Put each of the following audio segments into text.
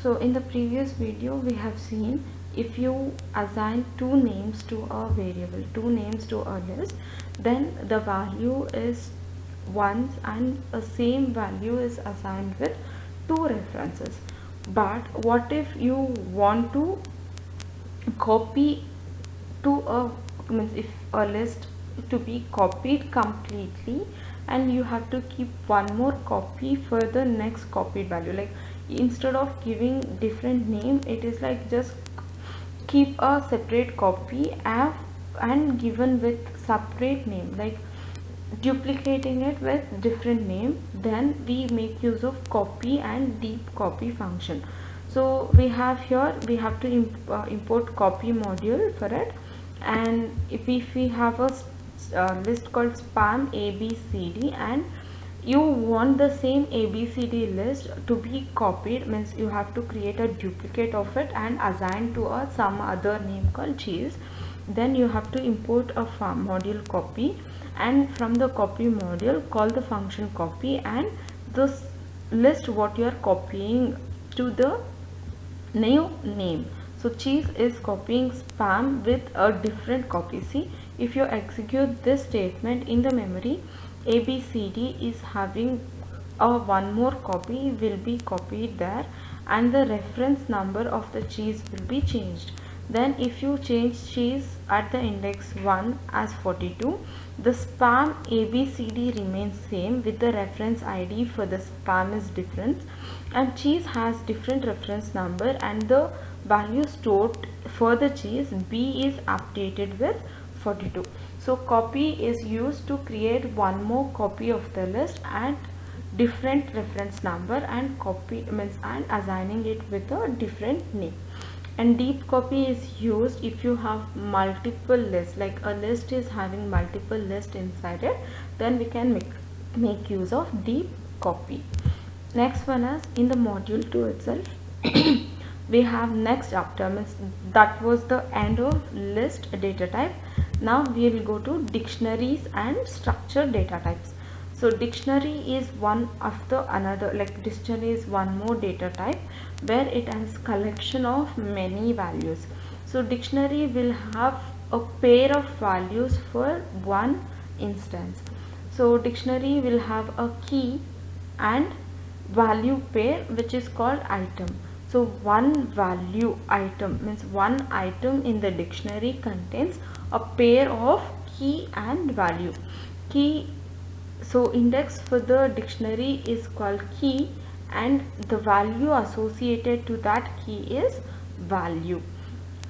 So in the previous video we have seen, if you assign two names to a variable, two names to a list, then the value is once and the same value is assigned with two references. But what if you want to copy to a, means if a list to be copied completely, and you have to keep one more copy for the next copied value, like instead of giving different name, it is like just keep a separate copy and given with separate name, like duplicating it with different name. Then we make use of copy and deep copy function. So we have here, we have to import copy module for it. And if we have a list called spam abcd, and you want the same abcd list to be copied, means you have to create a duplicate of it and assign to a some other name called cheese. Then you have to import a module copy, and from the copy module call the function copy, and this list what you are copying to the new name. So cheese is copying spam with a different copy. See, if you execute this statement in the memory, abcd is having a one more copy will be copied there, and the reference number of the cheese will be changed. Then if you change cheese at the index 1 as 42, the spam abcd remains same with the reference id for the spam is different, and cheese has different reference number, and the value stored for the cheese b is updated with 42. So copy is used to create one more copy of the list at different reference number, and copy means and assigning it with a different name. And deep copy is used if you have multiple lists, like a list is having multiple lists inside it, then we can make use of deep copy. Next one is in the module 2 itself. We have next chapter, means that was the end of list data type. Now we will go to dictionaries and structured data types. So dictionary is one after another, like dictionary is one more data type where it has collection of many values. So dictionary will have a pair of values for one instance. So dictionary will have a key and value pair which is called item. So one value item means one item in the dictionary contains a pair of key and value. Key, so index for the dictionary is called key, and the value associated to that key is value.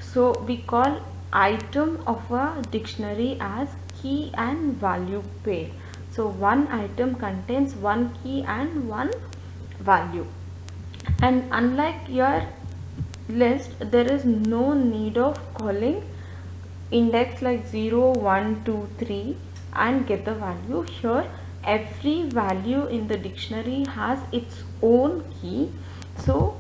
So we call item of a dictionary as key and value pair. So one item contains one key and one value. And unlike your list, there is no need of calling index like 0, 1, 2, 3 and get the value. Here every value in the dictionary has its own key. So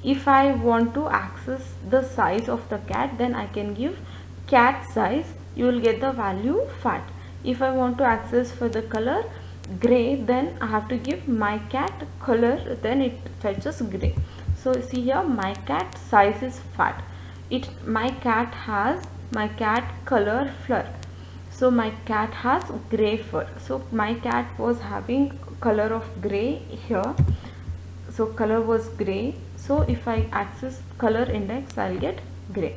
if I want to access the size of the cat, then I can give cat size, you will get the value fat. If I want to access for the color gray, then I have to give my cat color, then it fetches gray. So see here, my cat size is fat. My cat has my cat color fur. So my cat has gray fur. So my cat was having color of gray here. So color was gray. So if I access color index, I'll get gray.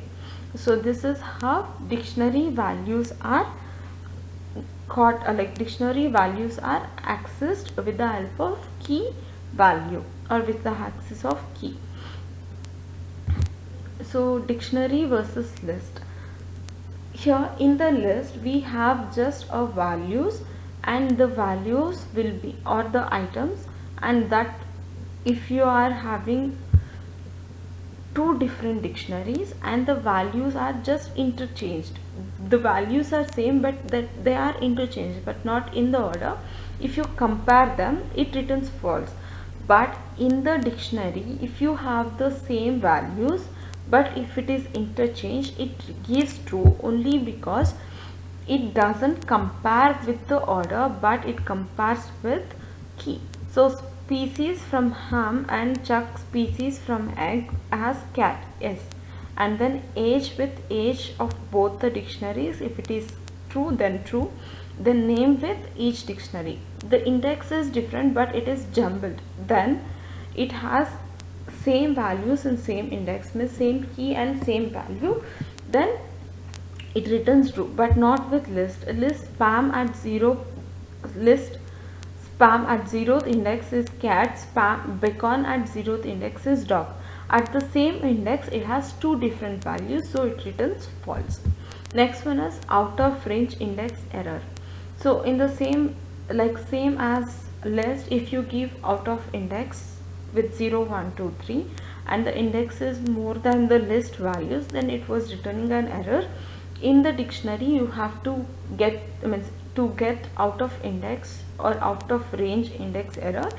So this is how dictionary values are like dictionary values are accessed with the help of key value or with the access of key. So dictionary versus list. Here in the list we have just a values, and the values will be or the items, and that if you are having two different dictionaries and the values are just interchanged, the values are same but that they are interchanged but not in the order, if you compare them it returns false. But in the dictionary, if you have the same values but if it is interchanged, it gives true only because it doesn't compare with the order but it compares with key. So species from ham and Chuck species from egg as cat, yes. And then age with age of both the dictionaries, if it is true then true. Then name with each dictionary, the index is different but it is jumbled, then it has same values in same index, means same key and same value, then it returns true. But not with list. List spam at 0, list spam at 0th index is cat, spam beacon at 0th index is dog. At the same index it has two different values, so it returns false. Next one is out of range index error. So in the same as list, if you give out of index with 0 1 2 3 and the index is more than the list values, then it was returning an error. In the dictionary you have to get, to get out of index or out of range index error,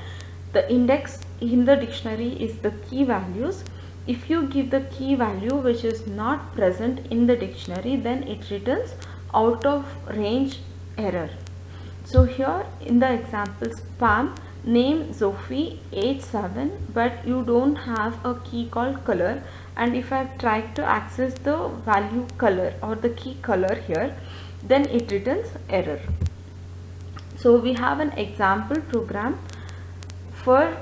the index in the dictionary is the key values. If you give the key value which is not present in the dictionary, then it returns out of range error. So here in the example, spam, name Sophie, age 7, but you don't have a key called color, and if I try to access the value color or the key color here, then it returns error. So we have an example program for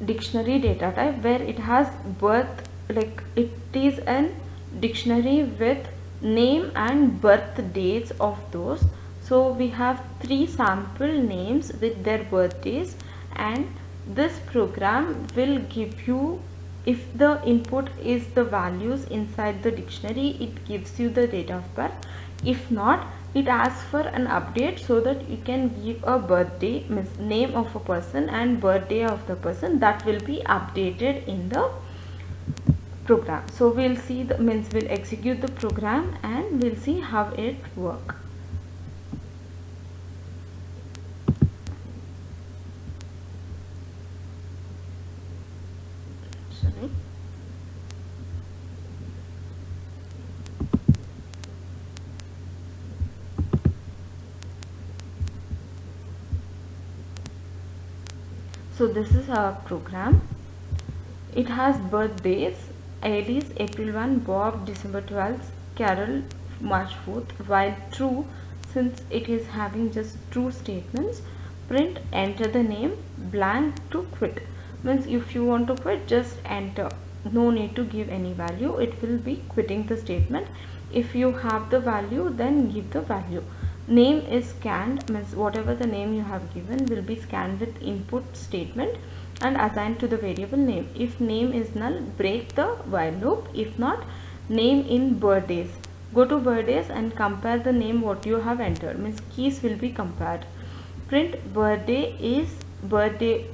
dictionary data type where it has birth, like it is an dictionary with name and birth dates of those. So we have 3 sample names with their birthdays, and this program will give you, if the input is the values inside the dictionary, it gives you the date of birth. If not, it asks for an update so that you can give a birthday, means name of a person and birthday of the person, that will be updated in the program. So we'll see the, we'll execute the program and we'll see how it works. So this is our program. It has birthdays: Alice April 1, Bob December 12th, Carol March 4th. While true, since it is having just true statements, print enter the name, blank to quit. Means if you want to quit, just enter, no need to give any value, it will be quitting the statement. If you have the value, then give the value. Name is scanned, means whatever the name you have given will be scanned with input statement and assigned to the variable name. If name is null, break the while loop. If not, name in birthdays, go to birthdays and compare the name what you have entered, means keys will be compared. Print birthday is birthday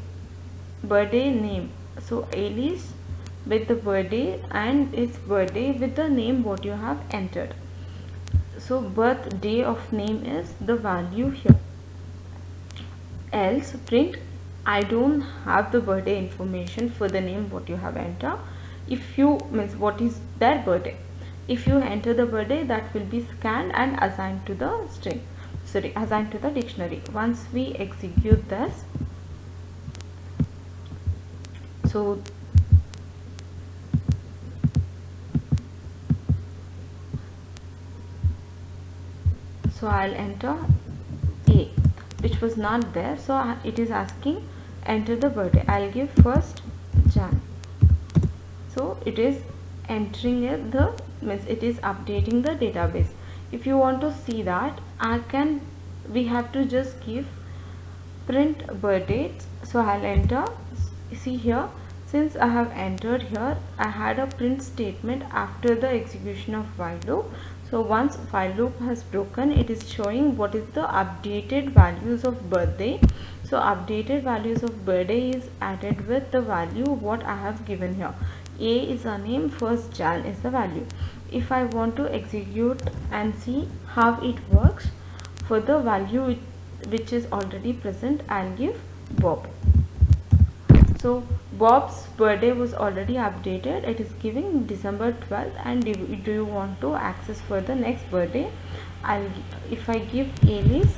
name, so Alice with the birthday and its birthday with the name what you have entered. So birthday of name is the value here. Else print I don't have the birthday information for the name what you have entered. If you, means what is their birthday, if you enter the birthday, that will be scanned and assigned to the string, sorry, assigned to the dictionary. Once we execute this, so I'll enter A, which was not there, so it is asking enter the birthday. I'll give first Jan, so it is entering it, the means it is updating the database. If you want to see that, we have to just give print birth dates. So I'll enter, see here, since I have entered here, I had a print statement after the execution of while loop. So once while loop has broken, it is showing what is the updated values of birthday. So updated values of birthday is added with the value what I have given here. A is a name, first Jan is the value. If I want to execute and see how it works, for the value which is already present, I'll give Bob. So Bob's birthday was already updated, it is giving December 12th, and do you want to access for the next birthday, if I give Alice,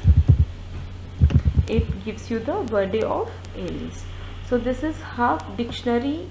it gives you the birthday of Alice. So this is how dictionary